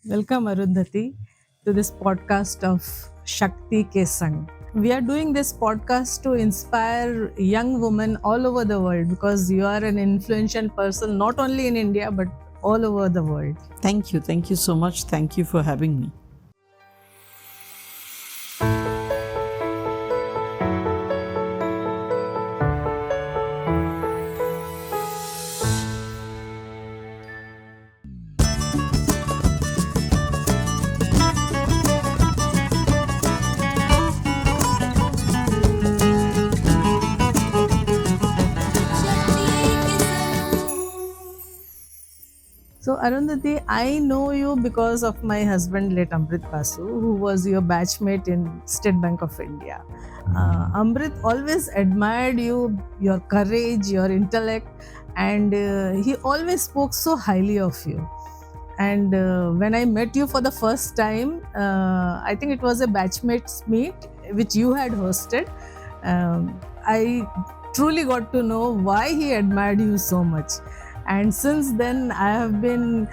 Welcome, Arundhati, to this podcast of Shaktii Ke Sang. We are doing this podcast to inspire young women all over the world because you are an influential person, not only in India, but all over the world. Thank you. Thank you so much. Thank you for having me. So, Arundhati, I know you because of my husband, late Arundhati Basu, who was your batchmate in State Bank of India. Amrit always admired you, your courage, your intellect, and he always spoke so highly of you. And when I met you for the first time, I think it was a batchmates meet which you had hosted. I truly got to know why he admired you so much. And since then, I have been,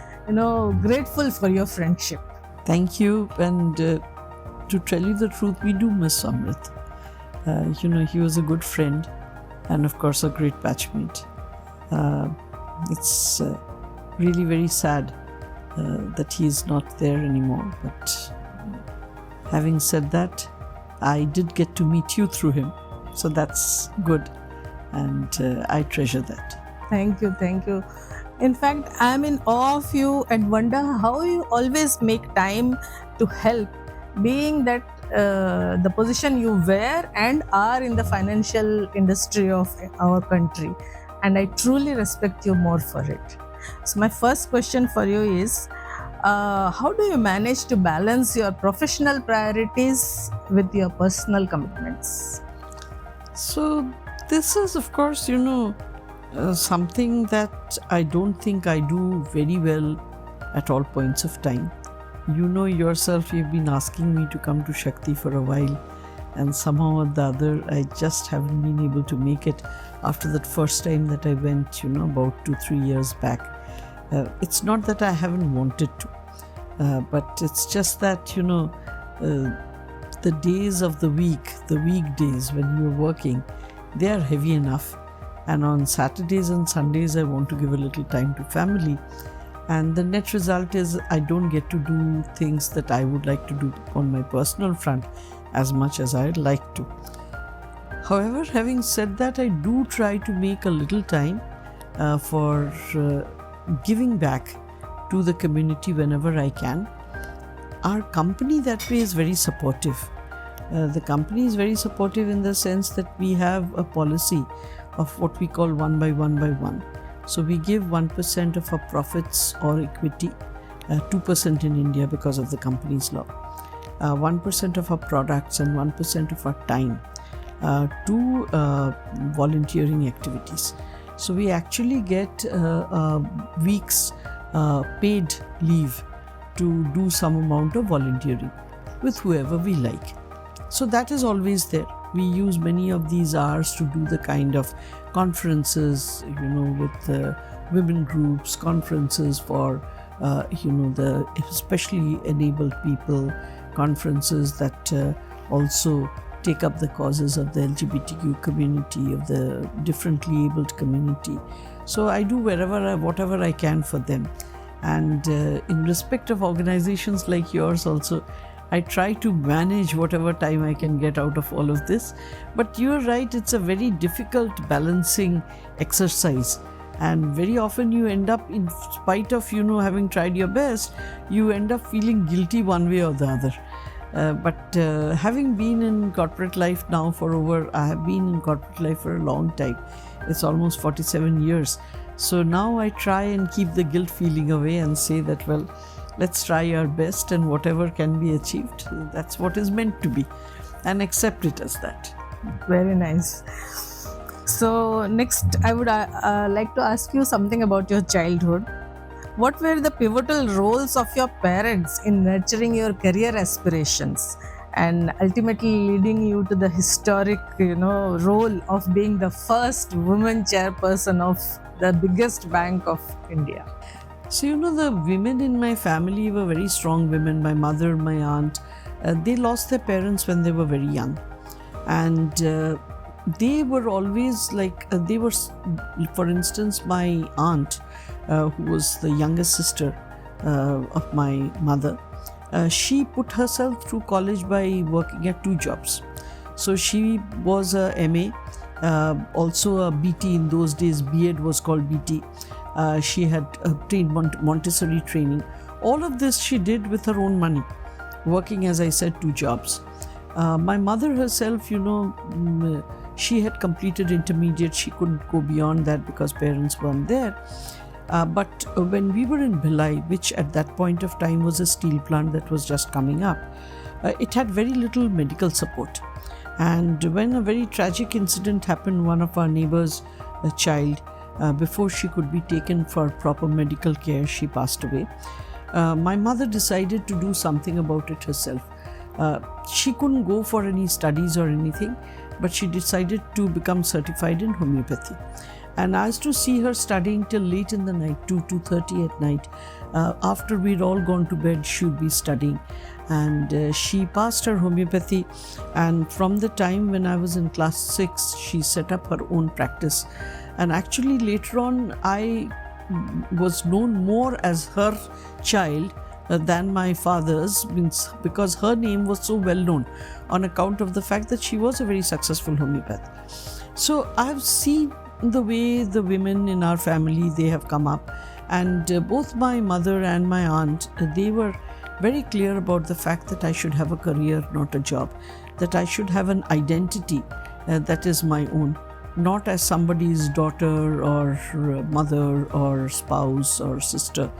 grateful for your friendship. Thank you. And to tell you the truth, we do miss Amrit. He was a good friend and, of course, a great batchmate. It's really very sad that he is not there anymore. But having said that, I did get to meet you through him. So that's good. And I treasure that. Thank you, thank you. In fact, I'm in awe of you and wonder how you always make time to help, being that the position you wear and are in the financial industry of our country. And I truly respect you more for it. So, my first question for you is how do you manage to balance your professional priorities with your personal commitments? So, this is, of course, something that I don't think I do very well at all points of time. You know yourself, you've been asking me to come to Shaktii for a while, and somehow or the other, I just haven't been able to make it after that first time that I went, about 2-3 years back. It's not that I haven't wanted to, but it's just that, the days of the week, the weekdays when you're working, they are heavy enough. And on Saturdays and Sundays, I want to give a little time to family. And the net result is I don't get to do things that I would like to do on my personal front as much as I'd like to. However, having said that, I do try to make a little time for giving back to the community whenever I can. Our company that way is very supportive. The company is very supportive in the sense that we have a policy of what we call 1 by 1 by 1. So we give 1% of our profits or equity, 2% in India because of the company's law, 1% of our products and 1% of our time to volunteering activities. So we actually get weeks paid leave to do some amount of volunteering with whoever we like. So that is always there. We use many of these hours to do the kind of conferences, with women groups, conferences for, the especially enabled people, conferences that also take up the causes of the LGBTQ community, of the differently abled community. So I do whatever I can for them. And in respect of organizations like yours also, I try to manage whatever time I can get out of all of this. But you're right, it's a very difficult balancing exercise. And very often you end up, in spite of, having tried your best, you end up feeling guilty one way or the other. But having been in corporate life now I have been in corporate life for a long time. It's almost 47 years. So now I try and keep the guilt feeling away and say that, well, let's try our best, and whatever can be achieved, that's what is meant to be, and accept it as that. Very nice. So next, I would like to ask you something about your childhood. What were the pivotal roles of your parents in nurturing your career aspirations and ultimately leading you to the historic, role of being the first woman chairperson of the biggest bank of India? So, the women in my family were very strong women. My mother, my aunt, they lost their parents when they were very young. And they were always like, for instance, my aunt, who was the youngest sister of my mother, she put herself through college by working at 2 jobs. So she was a MA, also a BT in those days. B.Ed was called BT. She had obtained Montessori training. All of this she did with her own money, working, as I said, 2 jobs. My mother herself, she had completed intermediate. She couldn't go beyond that because parents weren't there. But when we were in Bhilai, which at that point of time was a steel plant that was just coming up, it had very little medical support. And when a very tragic incident happened, one of our neighbors, a child, before she could be taken for proper medical care, she passed away. My mother decided to do something about it herself. She couldn't go for any studies or anything, but she decided to become certified in homeopathy. And I used to see her studying till late in the night, 2:30 at night. After we'd all gone to bed, she would be studying. And she passed her homeopathy. And from the time when I was in class 6, she set up her own practice. And actually later on, I was known more as her child than my father's, because her name was so well known on account of the fact that she was a very successful homeopath. So I've seen the way the women in our family, they have come up. And both my mother and my aunt, they were very clear about the fact that I should have a career, not a job, that I should have an identity that is my own, not as somebody's daughter or mother or spouse or sister,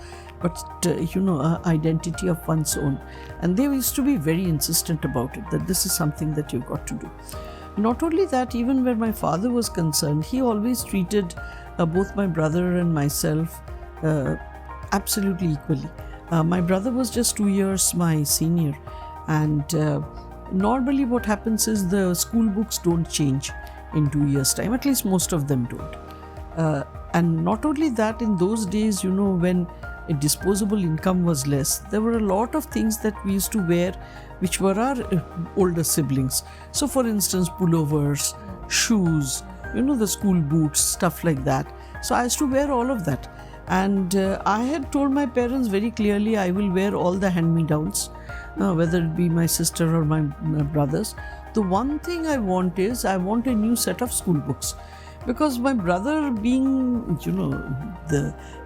but identity of one's own. And they used to be very insistent about it, that this is something that you've got to do. Not only that, even where my father was concerned, he always treated both my brother and myself absolutely equally. My brother was just 2 years my senior, and normally what happens is the school books don't change in 2 years' time, at least most of them don't. And not only that, in those days, when disposable income was less, there were a lot of things that we used to wear which were our older siblings. So for instance, pullovers, shoes, the school boots, stuff like that. So I used to wear all of that. And I had told my parents very clearly, I will wear all the hand-me-downs, whether it be my sister or my brothers. The one thing I want is, I want a new set of school books. Because my brother being,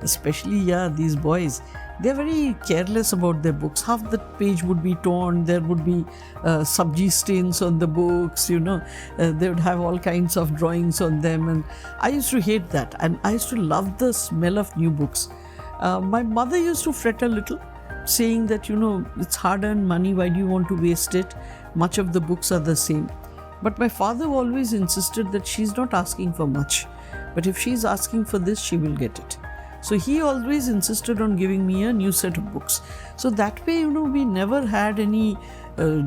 especially these boys, they're very careless about their books. Half the page would be torn, there would be sabji stains on the books, they would have all kinds of drawings on them. And I used to hate that. And I used to love the smell of new books. My mother used to fret a little, saying that, it's hard-earned money, why do you want to waste it? Much of the books are the same. But my father always insisted that she's not asking for much, but if she's asking for this, she will get it. So he always insisted on giving me a new set of books. So that way, we never had any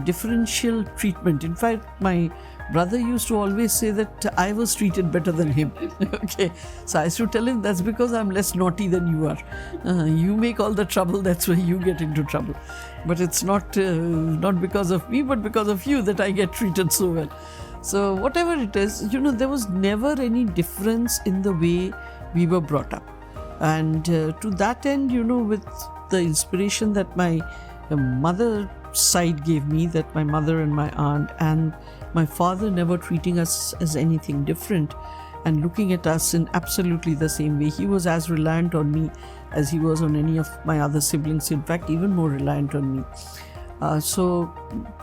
differential treatment. In fact, my brother used to always say that I was treated better than him. Okay, so I used to tell him, that's because I'm less naughty than you are. You make all the trouble, that's why you get into trouble. But it's not because of me, but because of you that I get treated so well. So whatever it is, there was never any difference in the way we were brought up. And to that end, with the inspiration that my mother side gave me, that my mother and my aunt and my father never treating us as anything different and looking at us in absolutely the same way. He was as reliant on me as he was on any of my other siblings, in fact even more reliant on me. So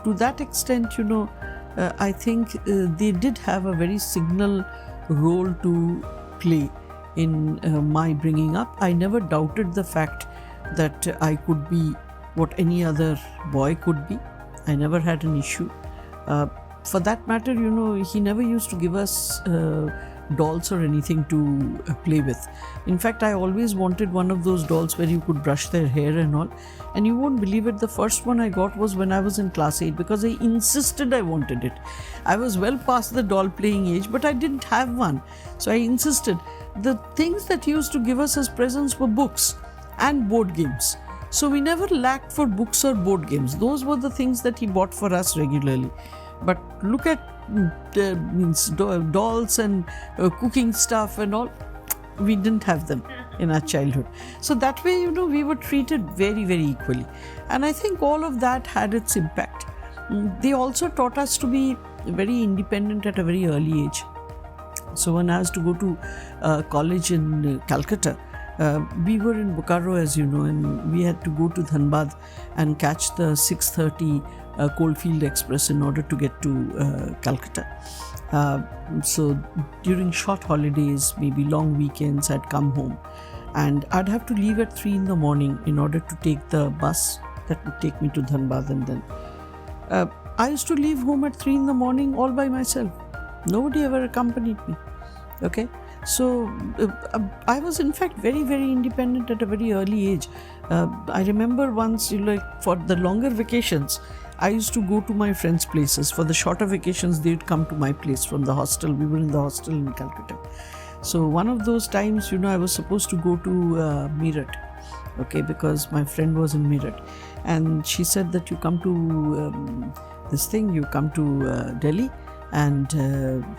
to that extent, I think they did have a very signal role to play in my bringing up. I never doubted the fact that I could be what any other boy could be. I never had an issue. For that matter, he never used to give us dolls or anything to play with. In fact, I always wanted one of those dolls where you could brush their hair and all. And you won't believe it, the first one I got was when I was in class 8, because I insisted I wanted it. I was well past the doll playing age, but I didn't have one. So I insisted. The things that he used to give us as presents were books. and board games. So we never lacked for books or board games. Those were the things that he bought for us regularly. But look at dolls and cooking stuff and all, we didn't have them in our childhood. So that way, we were treated very, very equally. And I think all of that had its impact. They also taught us to be very independent at a very early age. So when I was to go to college in Calcutta, we were in Bokaro, as you know, and we had to go to Dhanbad and catch the 6:30 Coalfield Express in order to get to Calcutta. So during short holidays, maybe long weekends, I'd come home and I'd have to leave at 3 in the morning in order to take the bus that would take me to Dhanbad. And then I used to leave home at 3 in the morning all by myself. Nobody ever accompanied me. Okay, so I was in fact very, very independent at a very early age. I remember once, for the longer vacations, I used to go to my friends' places. For the shorter vacations, they'd come to my place from the hostel. We were in the hostel in Calcutta. So one of those times, I was supposed to go to Meerut, okay, because my friend was in Meerut. And she said that you come to you come to Delhi, and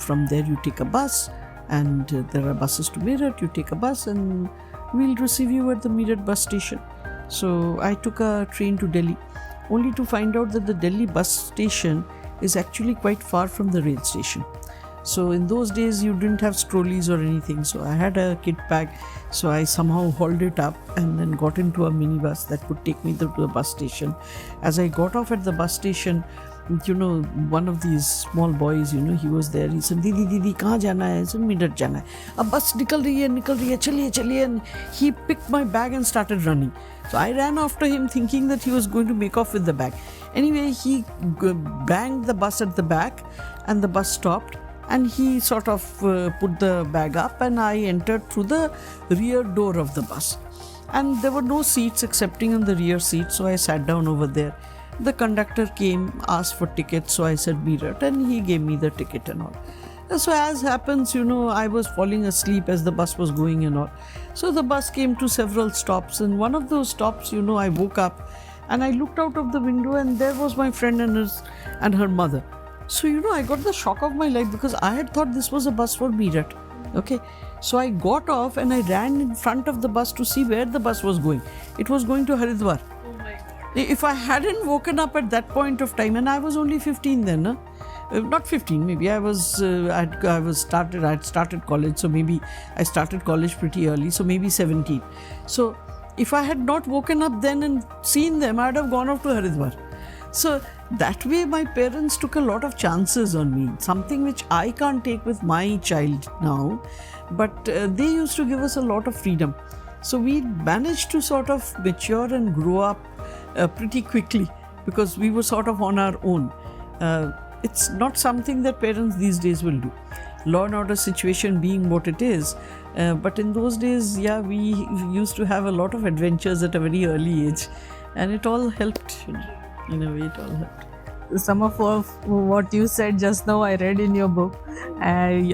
from there you take a bus, and there are buses to Meerut. You take a bus and we'll receive you at the Meerut bus station. So I took a train to Delhi, only to find out that the Delhi bus station is actually quite far from the rail station. So in those days you didn't have trolleys or anything, so I had a kit bag, so I somehow hauled it up and then got into a minibus that could take me to the bus station. As I got off at the bus station, one of these small boys, he was there. He said, Didi, kahan jana hai? I said, Meerut jana hai. Ab bus nikal rahi hai, chaliye. And he picked my bag and started running. So I ran after him thinking that he was going to make off with the bag. Anyway, he banged the bus at the back and the bus stopped. And he sort of put the bag up, and I entered through the rear door of the bus. And there were no seats excepting in the rear seat, so I sat down over there. The conductor came, asked for tickets, so I said Meerut, and he gave me the ticket and all. So as happens, I was falling asleep as the bus was going and all. So the bus came to several stops, and one of those stops, I woke up and I looked out of the window, and there was my friend and her mother. So, I got the shock of my life because I had thought this was a bus for Meerut. Okay. So I got off and I ran in front of the bus to see where the bus was going. It was going to Haridwar. Oh my God. If I hadn't woken up at that point of time, and I was only 15 then, not 15, maybe I had started college, so maybe I started college pretty early, so maybe 17. So if I had not woken up then and seen them, I'd have gone off to Haridwar. So that way my parents took a lot of chances on me, something which I can't take with my child now, but they used to give us a lot of freedom. So we managed to sort of mature and grow up pretty quickly because we were sort of on our own. It's not something that parents these days will do. Law and order situation being what it is, but in those days, we used to have a lot of adventures at a very early age, and it all helped. In a way, it all helped. Some of what you said just now, I read in your book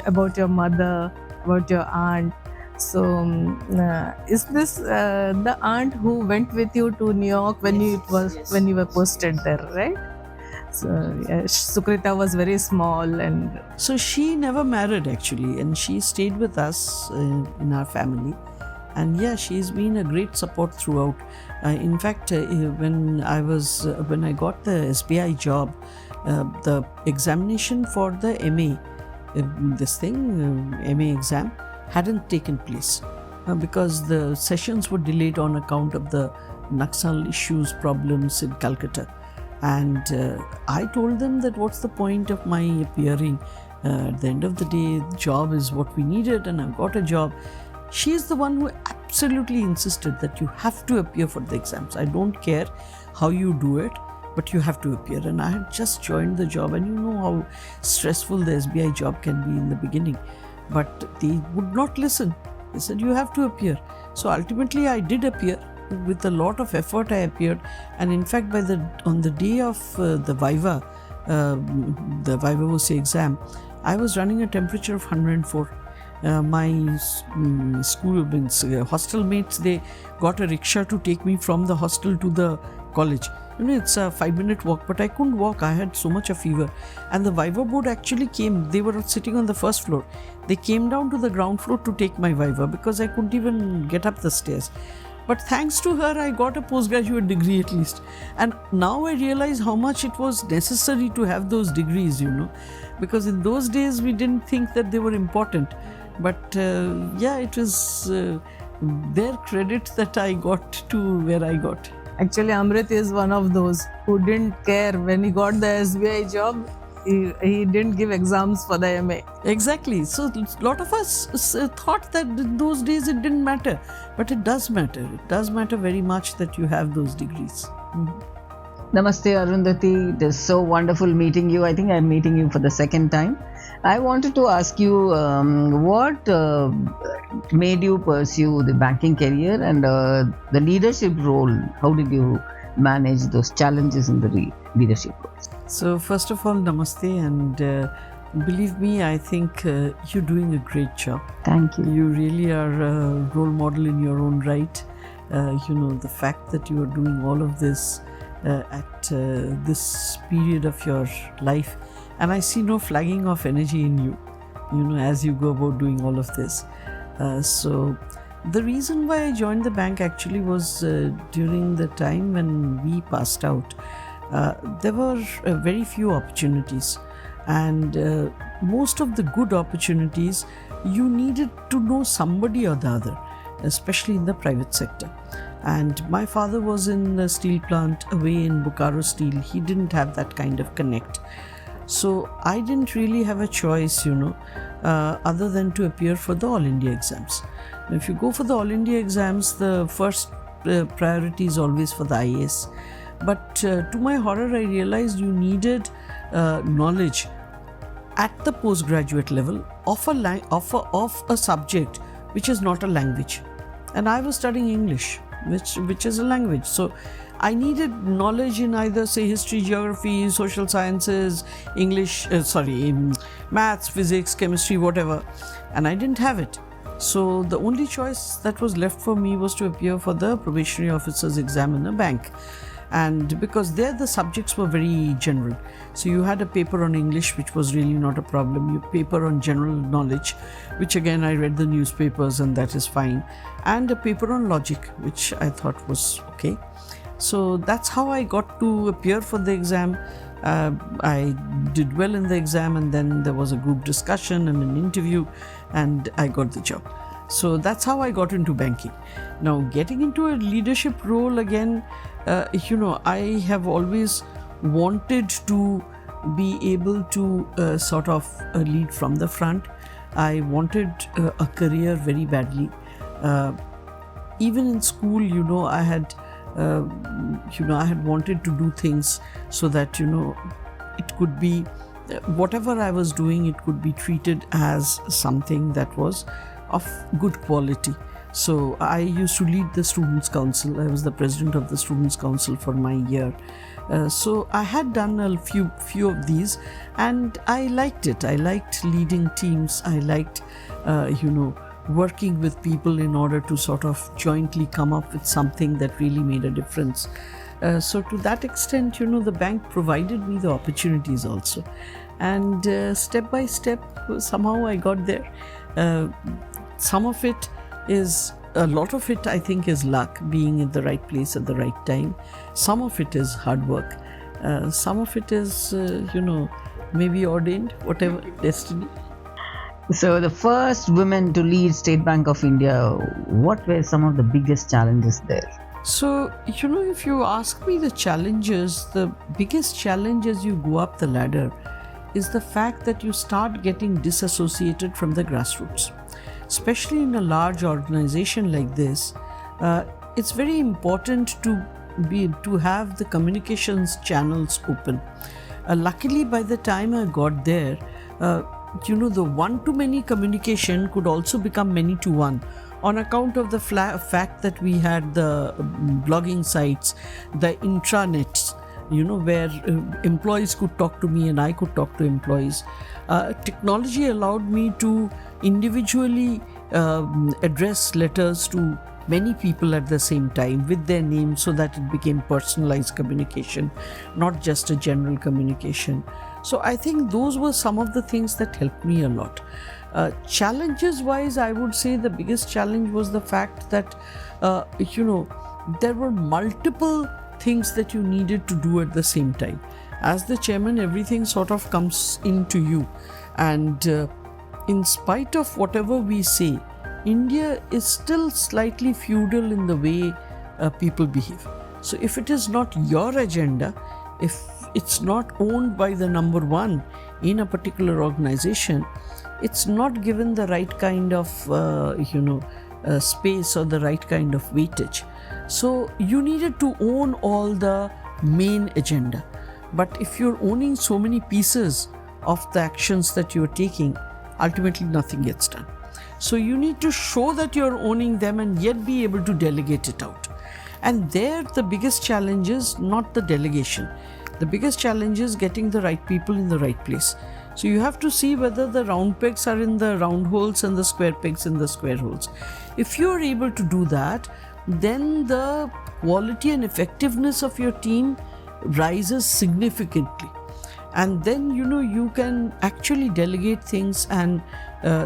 about your mother, about your aunt. So, is this the aunt who went with you to New York when you were posted there, right? So, Sukrita was very small, and so she never married actually, and she stayed with us in our family. And she's been a great support throughout. In fact, when I got the SBI job, the examination for the MA, MA exam hadn't taken place because the sessions were delayed on account of the Naxal issues problems in Calcutta. And I told them that what's the point of my appearing? At the end of the day, the job is what we needed, and I've got a job. She is the one who absolutely insisted that you have to appear for the exams. I don't care how you do it, but you have to appear. And I had just joined the job, and you know how stressful the SBI job can be in the beginning. But they would not listen. They said, you have to appear. So ultimately I did appear. With a lot of effort I appeared. And in fact, on the day of the Viva Voce exam, I was running a temperature of 104. My school hostel mates, they got a rickshaw to take me from the hostel to the college. It's a 5-minute walk, but I couldn't walk. I had so much of fever. And the Viva board actually came. They were sitting on the first floor. They came down to the ground floor to take my Viva because I couldn't even get up the stairs. But thanks to her, I got a postgraduate degree at least. And now I realize how much it was necessary to have those degrees, because in those days we didn't think that they were important. But it was their credit that I got to where I got. Actually, Amrit is one of those who didn't care when he got the SBI job. He didn't give exams for the MA. Exactly. So a lot of us thought that in those days it didn't matter. But it does matter. It does matter very much that you have those degrees. Namaste Arundhati. It is so wonderful meeting you. I think I'm meeting you for the second time. I wanted to ask you what made you pursue the banking career and the leadership role. How did you manage those challenges in the leadership roles? So first of all, namaste, and believe me, I think you're doing a great job. Thank you. You really are a role model in your own right. The fact that you are doing all of this at this period of your life, and I see no flagging of energy in you, as you go about doing all of this. So the reason why I joined the bank actually was during the time when we passed out. There were very few opportunities, and most of the good opportunities you needed to know somebody or the other, especially in the private sector. And my father was in a steel plant away in Bokaro Steel. He didn't have that kind of connect. So I didn't really have a choice, other than to appear for the All India exams. Now, if you go for the All India exams, the first priority is always for the IAS. But to my horror, I realized you needed knowledge at the postgraduate level of a subject which is not a language. And I was studying English, which is a language. So I needed knowledge in either, say, history, geography, social sciences, maths, physics, chemistry, whatever. And I didn't have it. So the only choice that was left for me was to appear for the probationary officer's exam in a bank. And because there the subjects were very general. So you had a paper on English, which was really not a problem. You paper on general knowledge, which again I read the newspapers and that is fine. And a paper on logic, which I thought was okay. So that's how I got to appear for the exam. I did well in the exam, and then there was a group discussion and an interview, and I got the job. So that's how I got into banking. Now, getting into a leadership role again, I have always wanted to be able to lead from the front. I wanted a career very badly. Even in school, I had wanted to do things so that, it could be, whatever I was doing, it could be treated as something that was of good quality. So I used to lead the Students' Council. I was the president of the Students' Council for my year. So I had done a few of these, and I liked it. I liked leading teams. I liked, working with people in order to sort of jointly come up with something that really made a difference. So to that extent, the bank provided me the opportunities also. And step by step, somehow I got there. A lot of it, I think, is luck, being in the right place at the right time. Some of it is hard work. Some of it is, maybe ordained, whatever, destiny. So the first women to lead State Bank of India, what were some of the biggest challenges there? So, if you ask me the challenges, the biggest challenge as you go up the ladder is the fact that you start getting disassociated from the grassroots. Especially in a large organization like this, it's very important to have the communications channels open. Luckily, by the time I got there, the one-to-many communication could also become many-to-one on account of the fact that we had the blogging sites, the intranets, where employees could talk to me and I could talk to employees. Technology allowed me to individually address letters to many people at the same time with their names, so that it became personalized communication, not just a general communication. So I think those were some of the things that helped me a lot. Challenges wise, I would say the biggest challenge was the fact that there were multiple things that you needed to do at the same time. As the chairman, everything sort of comes into you, and in spite of whatever we say, India is still slightly feudal in the way people behave. So if it is not your agenda, if it's not owned by the number one in a particular organization, it's not given the right kind of space or the right kind of weightage. So you needed to own all the main agenda. But if you're owning so many pieces of the actions that you're taking, ultimately nothing gets done. So you need to show that you're owning them and yet be able to delegate it out. And there the biggest challenge is not the delegation. The biggest challenge is getting the right people in the right place. So you have to see whether the round pegs are in the round holes and the square pegs in the square holes. If you're able to do that, then the quality and effectiveness of your team rises significantly. And then you can actually delegate things and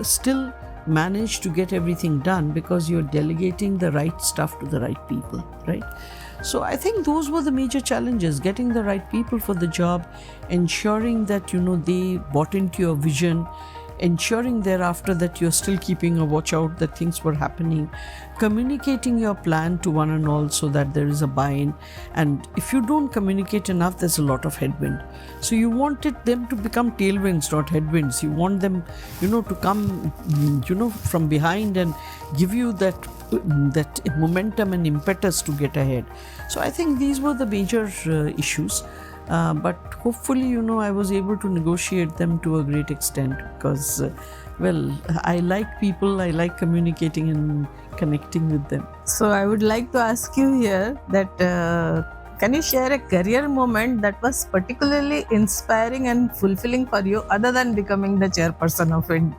still manage to get everything done, because you're delegating the right stuff to the right people, right? So I think those were the major challenges: getting the right people for the job, ensuring that they bought into your vision, ensuring thereafter that you're still keeping a watch out that things were happening, communicating your plan to one and all so that there is a buy-in. And if you don't communicate enough, there's a lot of headwind. So you wanted them to become tailwinds, not headwinds. You want them, to come, from behind and give you that momentum and impetus to get ahead. So I think these were the major issues. But hopefully, I was able to negotiate them to a great extent, because, I like people, I like communicating and connecting with them. So I would like to ask you here that can you share a career moment that was particularly inspiring and fulfilling for you, other than becoming the chairperson of India?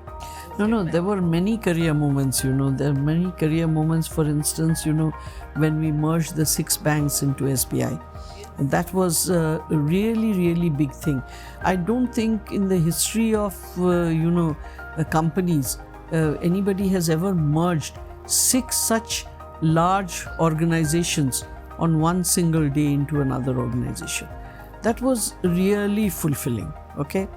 No, there were many career moments, there are many career moments. For instance, when we merged the 6 banks into SBI. That was a really, really big thing. I don't think in the history of, companies, anybody has ever merged 6 such large organizations on one single day into another organization. That was really fulfilling, okay?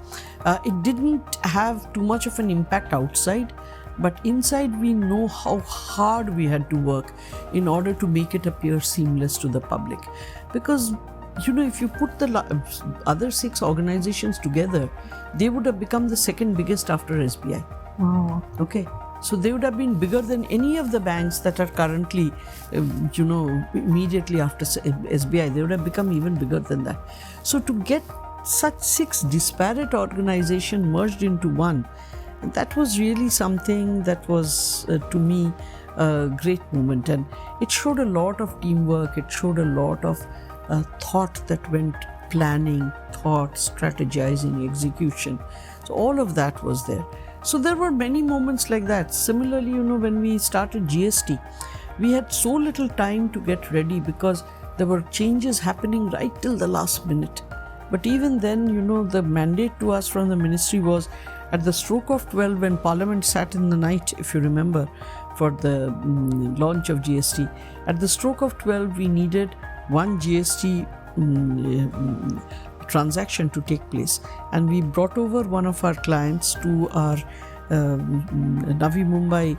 It didn't have too much of an impact outside, but inside we know how hard we had to work in order to make it appear seamless to the public. Because if you put the other 6 organizations together, they would have become the second biggest after SBI. Wow. Okay. So they would have been bigger than any of the banks that are currently, immediately after SBI. They would have become even bigger than that. So to get such 6 disparate organizations merged into one, that was really something that was, to me, a great moment. And it showed a lot of teamwork. It showed a lot of thought that went planning, thought, strategizing, execution. So all of that was there. So there were many moments like that. Similarly, when we started GST, we had so little time to get ready because there were changes happening right till the last minute. But even then, the mandate to us from the ministry was at the stroke of 12, when Parliament sat in the night, if you remember, for the launch of GST. At the stroke of 12, we needed one GST transaction to take place, and we brought over one of our clients to our Navi Mumbai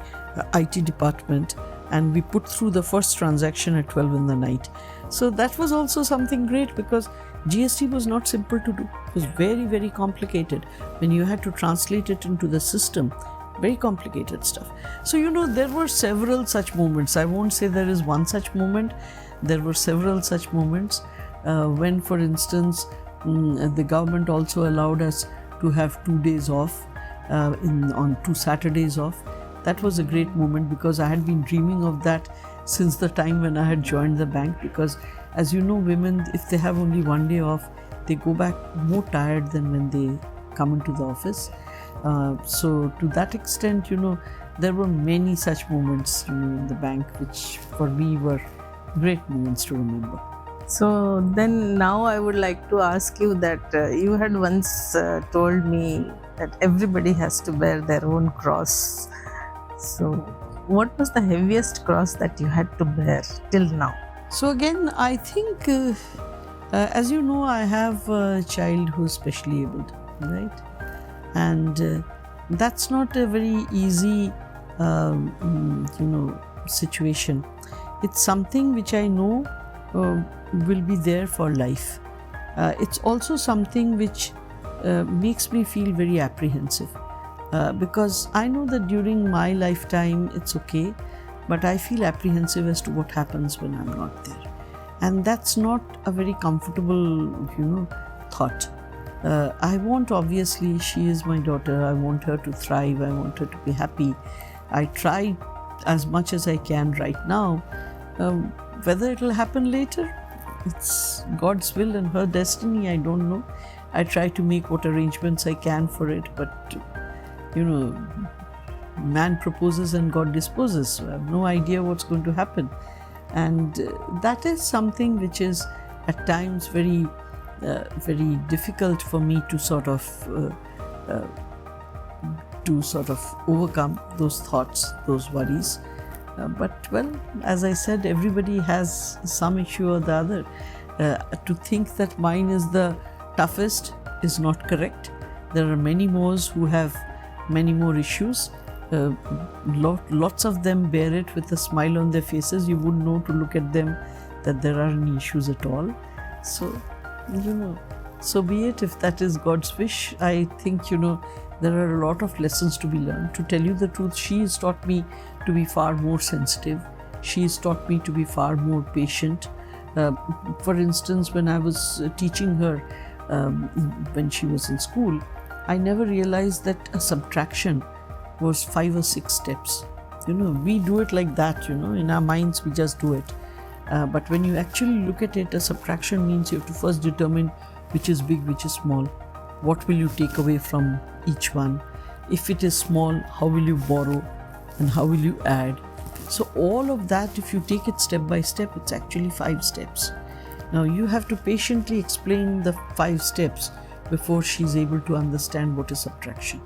IT department, and we put through the first transaction at 12 in the night. So that was also something great, because GST was not simple to do. It was very, very complicated. When you had to translate it into the system, very complicated stuff. So, there were several such moments. I won't say there is one such moment. There were several such moments when, for instance, the government also allowed us to have 2 days off, on 2 Saturdays off. That was a great moment, because I had been dreaming of that since the time when I had joined the bank, because As you know, women, if they have only one day off, they go back more tired than when they come into the office. So to that extent, there were many such moments, in the bank, which for me were great moments to remember. So then now I would like to ask you that you had once told me that everybody has to bear their own cross. So what was the heaviest cross that you had to bear till now? So again, I think, as you know, I have a child who's specially abled, right? And that's not a very easy, situation. It's something which I know will be there for life. It's also something which makes me feel very apprehensive, because I know that during my lifetime it's okay, but I feel apprehensive as to what happens when I'm not there. And that's not a very comfortable, thought. I want, obviously, she is my daughter. I want her to thrive. I want her to be happy. I try as much as I can right now. Whether it will happen later, it's God's will and her destiny, I don't know. I try to make what arrangements I can for it, but man proposes and God disposes, so I have no idea what's going to happen. And that is something which is at times very difficult for me to sort of overcome those thoughts, those worries. But well, as I said, everybody has some issue or the other. To think that mine is the toughest is not correct. There are many more who have many more issues. Lots of them bear it with a smile on their faces. You wouldn't know to look at them that there are any issues at all. So, so be it. If that is God's wish, I think, there are a lot of lessons to be learned. To tell you the truth, she has taught me to be far more sensitive. She has taught me to be far more patient. For instance, when I was teaching her when she was in school, I never realized that a subtraction was 5 or 6 steps. We do it like that, in our minds we just do it. But when you actually look at it, a subtraction means you have to first determine which is big, which is small. What will you take away from each one? If it is small, how will you borrow and how will you add? So all of that, if you take it step by step, it's actually 5 steps. Now you have to patiently explain the 5 steps before she's able to understand what is subtraction.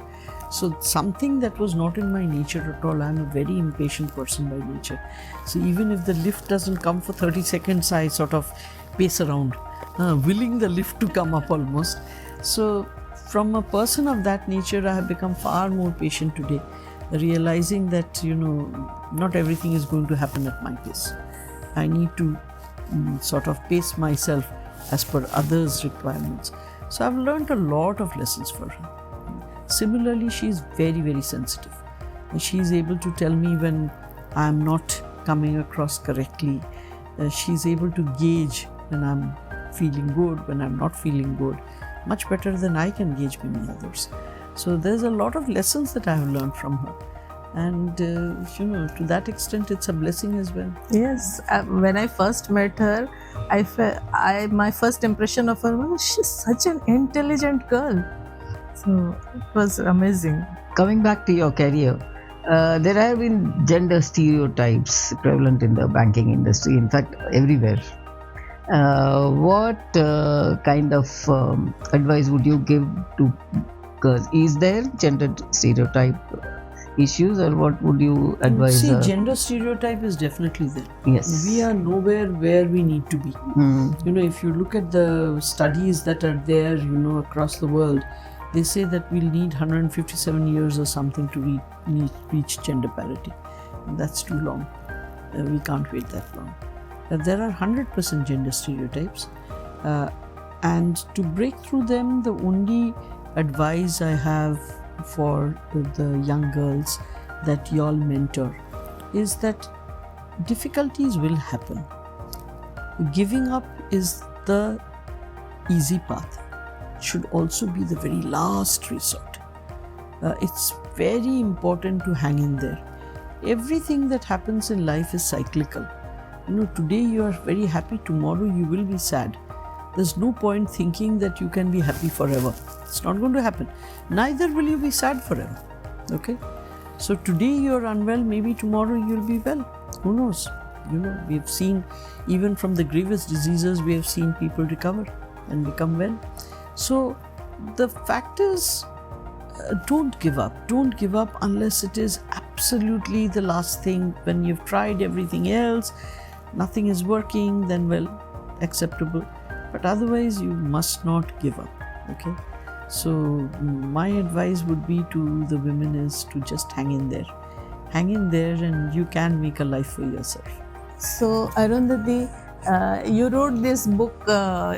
So something that was not in my nature at all. I'm a very impatient person by nature. So even if the lift doesn't come for 30 seconds, I sort of pace around, willing the lift to come up almost. So from a person of that nature, I have become far more patient today, realizing that, not everything is going to happen at my pace. I need to sort of pace myself as per others' requirements. So I've learned a lot of lessons for her. Similarly, she is very, very sensitive. She is able to tell me when I am not coming across correctly. She is able to gauge when I'm feeling good, when I'm not feeling good, much better than I can gauge many others. So there's a lot of lessons that I have learned from her. And, to that extent, it's a blessing as well. Yes, when I first met her, my first impression of her was she's such an intelligent girl. So it was amazing. Coming back to your career, there have been gender stereotypes prevalent in the banking industry, in fact, everywhere. What kind of advice would you give to girls? Is there gender stereotype issues, or what would you advise? See, gender stereotype is definitely there. Yes. We are nowhere where we need to be. If you look at the studies that are there, across the world, they say that we'll need 157 years or something to reach gender parity. And that's too long. We can't wait that long. There are 100% gender stereotypes. And to break through them, the only advice I have for the young girls that y'all mentor is that difficulties will happen. Giving up is the easy path. Should also be the very last resort. It's very important to hang in there. Everything that happens in life is cyclical. Today you are very happy, tomorrow you will be sad. There's no point thinking that you can be happy forever. It's not going to happen. Neither will you be sad forever. Okay? So today you're unwell, maybe tomorrow you'll be well. Who knows? We've seen, even from the grievous diseases, we have seen people recover and become well. So the fact is, don't give up. Don't give up unless it is absolutely the last thing. When you've tried everything else, nothing is working, then well, acceptable. But otherwise, you must not give up. Okay? So my advice would be to the women is to just hang in there. Hang in there and you can make a life for yourself. So Arundhati, you wrote this book,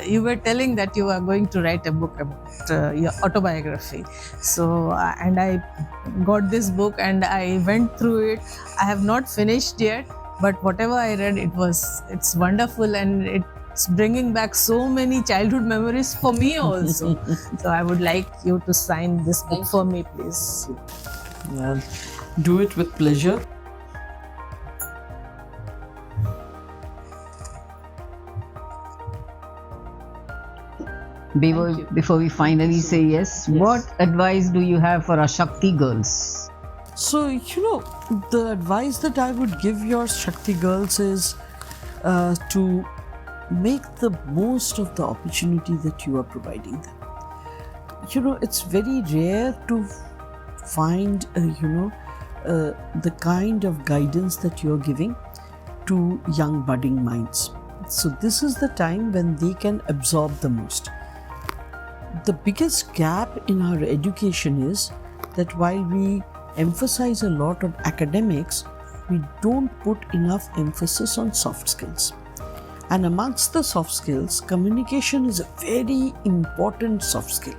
you were telling that you are going to write a book about your autobiography. So, and I got this book and I went through it. I have not finished yet, but whatever I read, it's wonderful, and it's bringing back so many childhood memories for me also. So I would like you to sign this book for me, please. Well, do it with pleasure. Before we finally say yes, what advice do you have for our Shaktii girls? So, the advice that I would give your Shaktii girls is to make the most of the opportunity that you are providing them. It's very rare to find, the kind of guidance that you're giving to young budding minds. So this is the time when they can absorb the most. The biggest gap in our education is that while we emphasize a lot on academics, we don't put enough emphasis on soft skills. And amongst the soft skills, communication is a very important soft skill.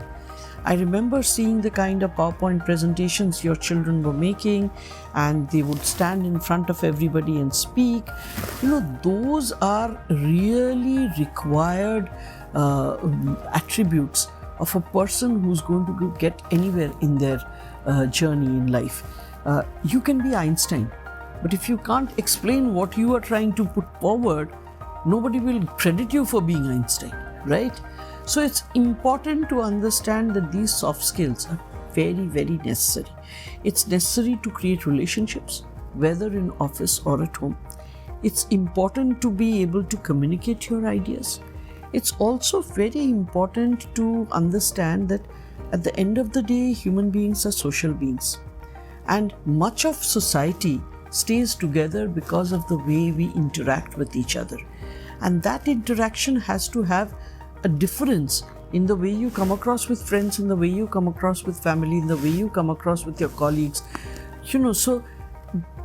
I remember seeing the kind of PowerPoint presentations your children were making, and they would stand in front of everybody and speak. Those are really required attributes of a person who's going to get anywhere in their journey in life. You can be Einstein, but if you can't explain what you are trying to put forward, nobody will credit you for being Einstein, right? So it's important to understand that these soft skills are very, very necessary. It's necessary to create relationships, whether in office or at home. It's important to be able to communicate your ideas. It's also very important to understand that at the end of the day, human beings are social beings. And much of society stays together because of the way we interact with each other. And that interaction has to have a difference in the way you come across with friends, in the way you come across with family, in the way you come across with your colleagues. So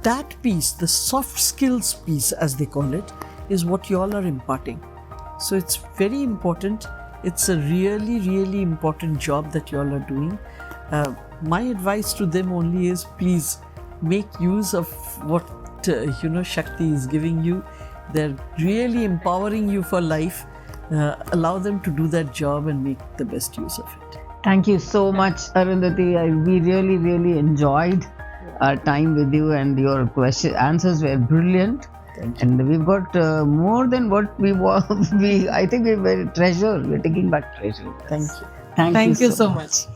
that piece, the soft skills piece as they call it, is what you all are imparting. So it's very important. It's a really, really important job that you all are doing. My advice to them only is, please make use of what Shaktii is giving you. They're really empowering you for life. Allow them to do that job and make the best use of it. Thank you so much, Arundhati. We really, really enjoyed our time with you, and your answers were brilliant. And we've got more than what we want. I think we're taking back treasure. Thank you. Thank you so much.